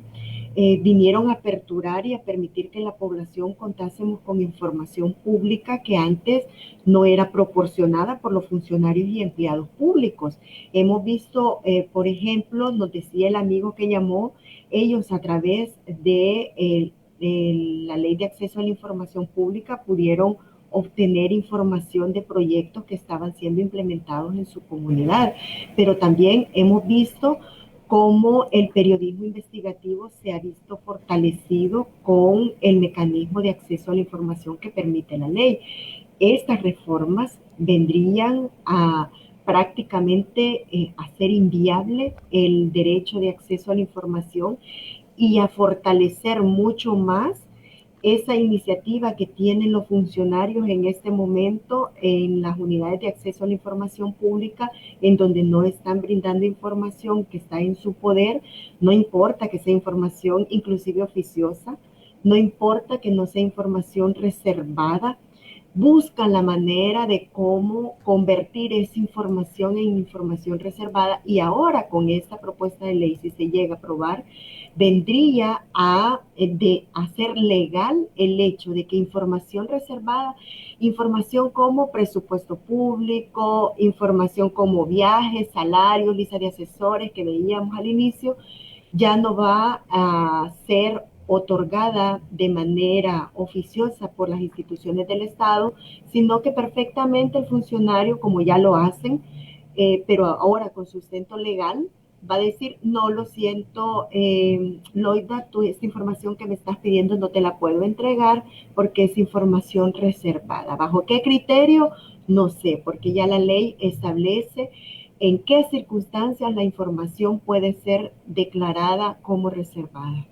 Speaker 4: vinieron a aperturar y a permitir que la población contásemos con información pública que antes no era proporcionada por los funcionarios y empleados públicos. Hemos visto, por ejemplo, nos decía el amigo que llamó, ellos a través de la Ley de Acceso a la Información Pública pudieron obtener información de proyectos que estaban siendo implementados en su comunidad. Pero también hemos visto cómo el periodismo investigativo se ha visto fortalecido con el mecanismo de acceso a la información que permite la ley. Estas reformas vendrían a prácticamente hacer inviable el derecho de acceso a la información y a fortalecer mucho más esa iniciativa que tienen los funcionarios en este momento en las unidades de acceso a la información pública, en donde no están brindando información que está en su poder, no importa que sea información inclusive oficiosa, no importa que no sea información reservada, buscan la manera de cómo convertir esa información en información reservada, y ahora con esta propuesta de ley, si se llega a aprobar, vendría a hacer legal el hecho de que información reservada, información como presupuesto público, información como viajes, salarios, lista de asesores que veíamos al inicio, ya no va a ser otorgada de manera oficiosa por las instituciones del Estado, sino que perfectamente el funcionario, como ya lo hacen, pero ahora con sustento legal, va a decir, no, lo siento, Loida, tú esta información que me estás pidiendo no te la puedo entregar porque es información reservada. ¿Bajo qué criterio? No sé, porque ya la ley establece en qué circunstancias la información puede ser declarada como reservada.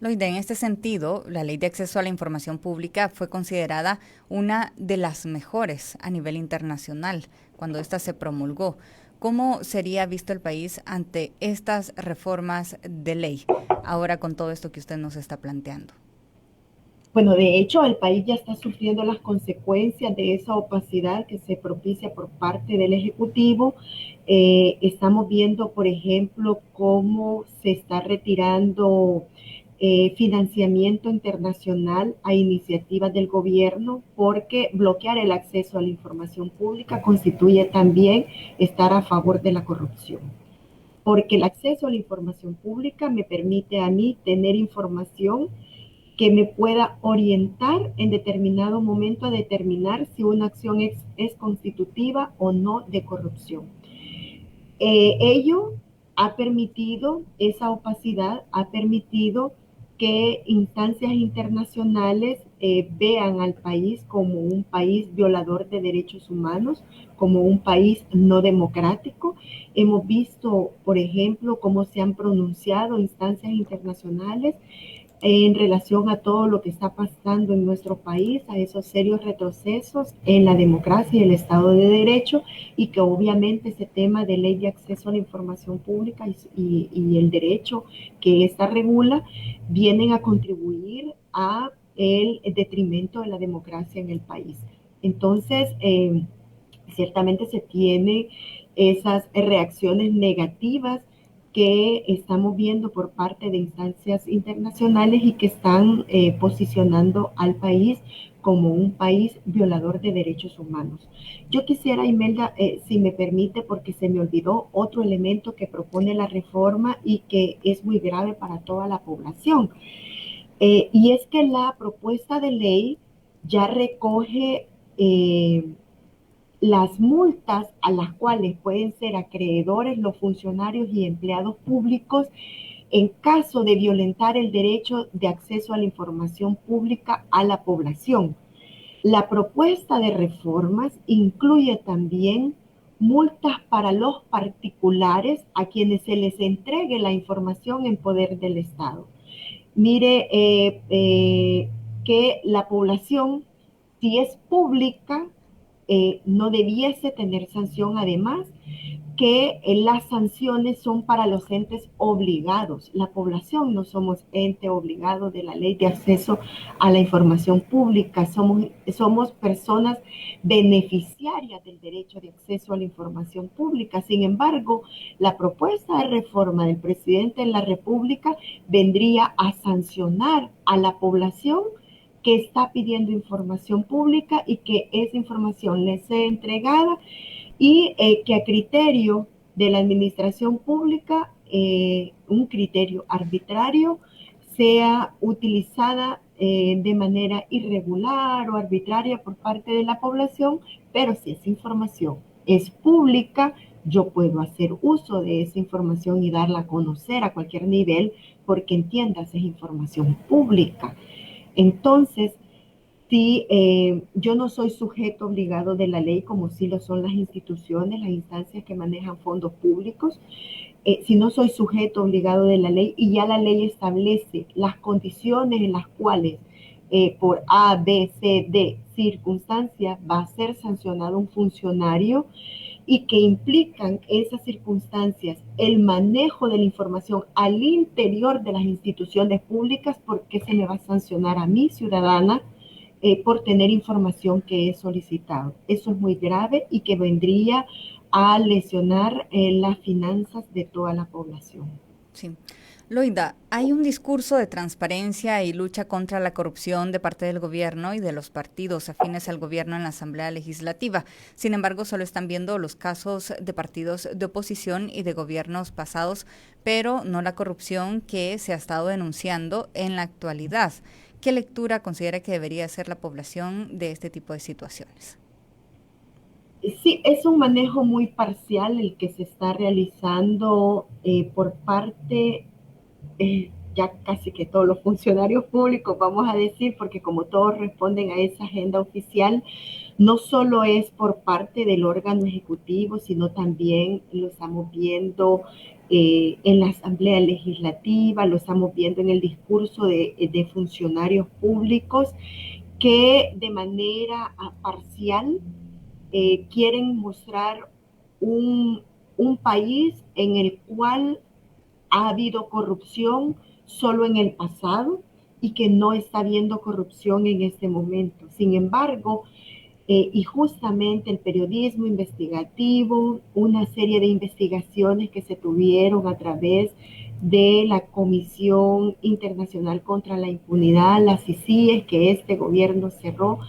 Speaker 3: Loida, en este sentido, la Ley de Acceso a la Información Pública fue considerada una de las mejores a nivel internacional cuando ésta se promulgó. ¿Cómo sería visto el país ante estas reformas de ley, ahora con todo esto que usted nos está planteando?
Speaker 4: Bueno, de hecho, el país ya está sufriendo las consecuencias de esa opacidad que se propicia por parte del Ejecutivo. Estamos viendo, por ejemplo, cómo se está retirando financiamiento internacional a iniciativas del gobierno, porque bloquear el acceso a la información pública constituye también estar a favor de la corrupción. Porque el acceso a la información pública me permite a mí tener información que me pueda orientar en determinado momento a determinar si una acción es constitutiva o no de corrupción. Ello ha permitido, esa opacidad ha permitido que instancias internacionales vean al país como un país violador de derechos humanos, como un país no democrático. Hemos visto, por ejemplo, cómo se han pronunciado instancias internacionales en relación a todo lo que está pasando en nuestro país, a esos serios retrocesos en la democracia y el Estado de Derecho, y que obviamente ese tema de ley de acceso a la información pública y el derecho que esta regula vienen a contribuir a el detrimento de la democracia en el país. Entonces, ciertamente se tienen esas reacciones negativas que estamos viendo por parte de instancias internacionales y que están posicionando al país como un país violador de derechos humanos. Yo quisiera, Imelda, si me permite, porque se me olvidó otro elemento que propone la reforma y que es muy grave para toda la población. Y es que la propuesta de ley ya recoge las multas a las cuales pueden ser acreedores los funcionarios y empleados públicos en caso de violentar el derecho de acceso a la información pública a la población. La propuesta de reformas incluye también multas para los particulares a quienes se les entregue la información en poder del Estado. Mire que la población, si es pública, no debiese tener sanción, además que las sanciones son para los entes obligados. La población no somos ente obligado de la ley de acceso a la información pública, somos personas beneficiarias del derecho de acceso a la información pública. Sin embargo, la propuesta de reforma del presidente de la República vendría a sancionar a la población que está pidiendo información pública y que esa información les sea entregada y que a criterio de la administración pública, un criterio arbitrario, sea utilizada de manera irregular o arbitraria por parte de la población, pero si esa información es pública, yo puedo hacer uso de esa información y darla a conocer a cualquier nivel, porque entiendas, es información pública. Entonces, sí, yo no soy sujeto obligado de la ley como sí lo son las instituciones, las instancias que manejan fondos públicos. Si no soy sujeto obligado de la ley y ya la ley establece las condiciones en las cuales por A, B, C, D circunstancias va a ser sancionado un funcionario y que implican esas circunstancias el manejo de la información al interior de las instituciones públicas, ¿por qué se me va a sancionar a mí, ciudadana, por tener información que he solicitado? Eso es muy grave y que vendría a lesionar las finanzas de toda la población.
Speaker 3: Sí. Loida, hay un discurso de transparencia y lucha contra la corrupción de parte del gobierno y de los partidos afines al gobierno en la Asamblea Legislativa. Sin embargo, solo están viendo los casos de partidos de oposición y de gobiernos pasados, pero no la corrupción que se ha estado denunciando en la actualidad. ¿Qué lectura considera que debería hacer la población de este tipo de situaciones?
Speaker 4: Sí, es un manejo muy parcial el que se está realizando por parte ya casi que todos los funcionarios públicos, vamos a decir, porque como todos responden a esa agenda oficial, no solo es por parte del órgano ejecutivo, sino también lo estamos viendo en la Asamblea Legislativa, lo estamos viendo en el discurso de funcionarios públicos que de manera parcial quieren mostrar un país en el cual ha habido corrupción solo en el pasado y que no está habiendo corrupción en este momento. Sin embargo, y justamente el periodismo investigativo, una serie de investigaciones que se tuvieron a través de la Comisión Internacional contra la Impunidad, la CICIE, que este gobierno cerró,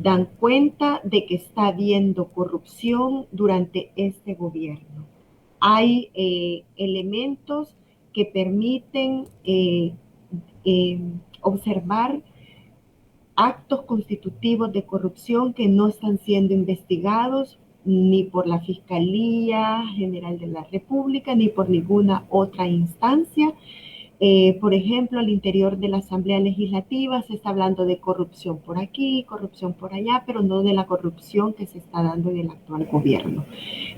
Speaker 4: dan cuenta de que está habiendo corrupción durante este gobierno. Hay elementos que permiten observar actos constitutivos de corrupción que no están siendo investigados ni por la Fiscalía General de la República ni por ninguna otra instancia. Por ejemplo, al interior de la Asamblea Legislativa se está hablando de corrupción por aquí, corrupción por allá, pero no de la corrupción que se está dando en el actual gobierno.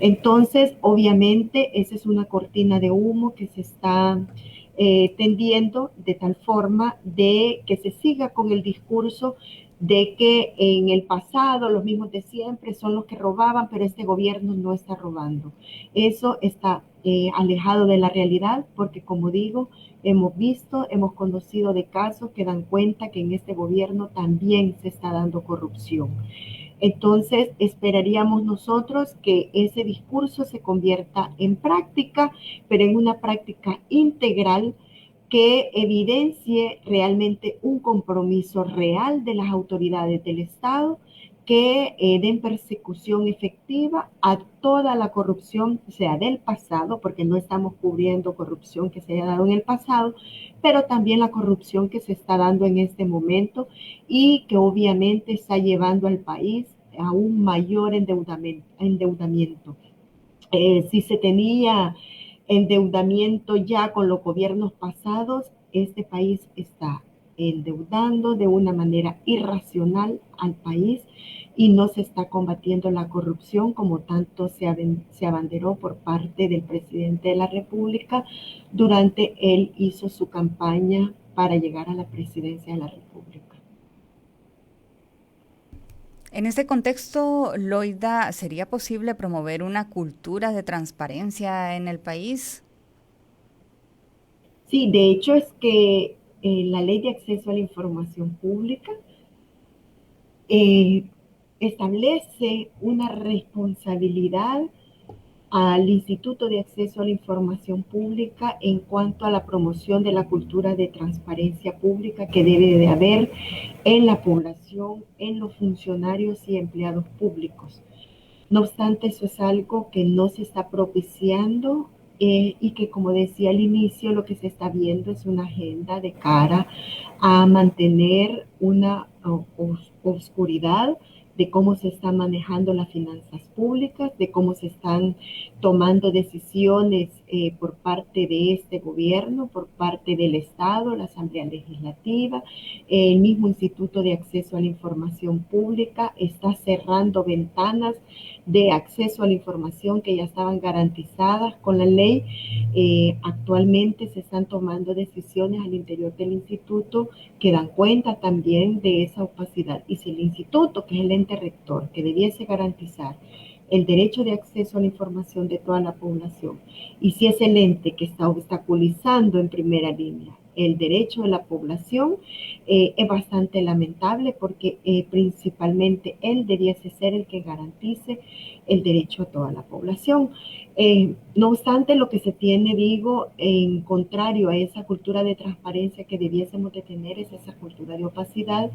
Speaker 4: Entonces, obviamente, esa es una cortina de humo que se está tendiendo de tal forma de que se siga con el discurso de que en el pasado los mismos de siempre son los que robaban, pero este gobierno no está robando. Eso está alejado de la realidad porque, como digo, hemos visto, hemos conocido de casos que dan cuenta que en este gobierno también se está dando corrupción. Entonces, esperaríamos nosotros que ese discurso se convierta en práctica, pero en una práctica integral que evidencie realmente un compromiso real de las autoridades del Estado que den persecución efectiva a toda la corrupción, sea del pasado, porque no estamos cubriendo corrupción que se haya dado en el pasado, pero también la corrupción que se está dando en este momento y que obviamente está llevando al país a un mayor endeudamiento. Si se tenía endeudamiento ya con los gobiernos pasados, este país está endeudando de una manera irracional al país y no se está combatiendo la corrupción como tanto se abanderó por parte del presidente de la República durante él hizo su campaña para llegar a la presidencia de la República.
Speaker 3: En este contexto, Loida, ¿sería posible promover una cultura de transparencia en el país?
Speaker 4: Sí, de hecho es que la Ley de Acceso a la Información Pública establece una responsabilidad al Instituto de Acceso a la Información Pública en cuanto a la promoción de la cultura de transparencia pública que debe de haber en la población, en los funcionarios y empleados públicos. No obstante, eso es algo que no se está propiciando y que, como decía al inicio, lo que se está viendo es una agenda de cara a mantener una oscuridad de cómo se están manejando las finanzas públicas, de cómo se están tomando decisiones por parte de este gobierno, por parte del Estado, la Asamblea Legislativa, el mismo Instituto de Acceso a la Información Pública está cerrando ventanas de acceso a la información que ya estaban garantizadas con la ley. Actualmente se están tomando decisiones al interior del instituto que dan cuenta también de esa opacidad. Y si el instituto, que es el ente rector, que debiese garantizar el derecho de acceso a la información de toda la población, y si es el ente que está obstaculizando en primera línea el derecho de la población, es bastante lamentable porque principalmente él debiese ser el que garantice el derecho a toda la población. No obstante, lo que se tiene, digo, en contrario a esa cultura de transparencia que debiésemos de tener, es esa cultura de opacidad,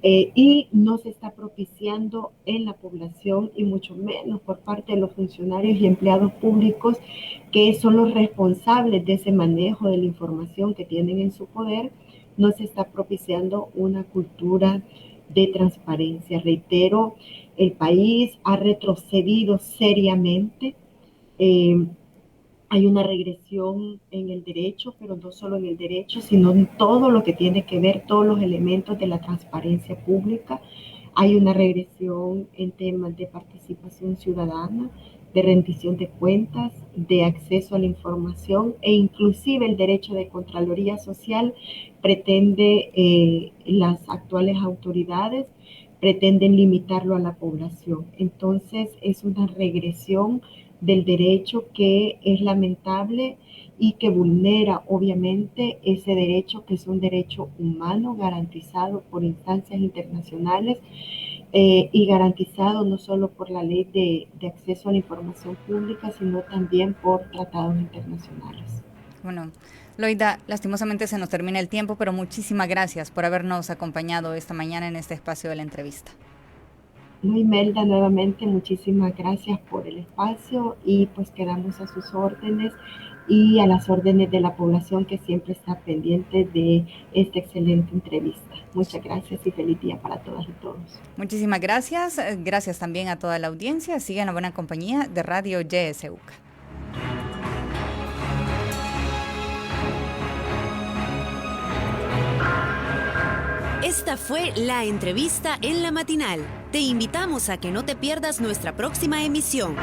Speaker 4: y no se está propiciando en la población y mucho menos por parte de los funcionarios y empleados públicos que son los responsables de ese manejo de la información que tienen en su poder. No se está propiciando una cultura de transparencia. Reitero, el país ha retrocedido seriamente. Hay una regresión en el derecho, pero no solo en el derecho, sino en todo lo que tiene que ver, todos los elementos de la transparencia pública. Hay una regresión en temas de participación ciudadana, de rendición de cuentas, de acceso a la información e inclusive el derecho de Contraloría Social pretende, las actuales autoridades pretenden limitarlo a la población. Entonces es una regresión del derecho que es lamentable y que vulnera obviamente ese derecho que es un derecho humano garantizado por instancias internacionales y garantizado no solo por la ley de acceso a la información pública, sino también por tratados internacionales.
Speaker 3: Bueno, Loida, lastimosamente se nos termina el tiempo, pero muchísimas gracias por habernos acompañado esta mañana en este espacio de la entrevista.
Speaker 4: No, Imelda, nuevamente muchísimas gracias por el espacio y pues quedamos a sus órdenes y a las órdenes de la población que siempre está pendiente de esta excelente entrevista. Muchas gracias y feliz día para todas y todos.
Speaker 3: Muchísimas gracias. Gracias también a toda la audiencia. Sigan la buena compañía de Radio YSUCA.
Speaker 12: Esta fue la entrevista en La Matinal. Te invitamos a que no te pierdas nuestra próxima emisión.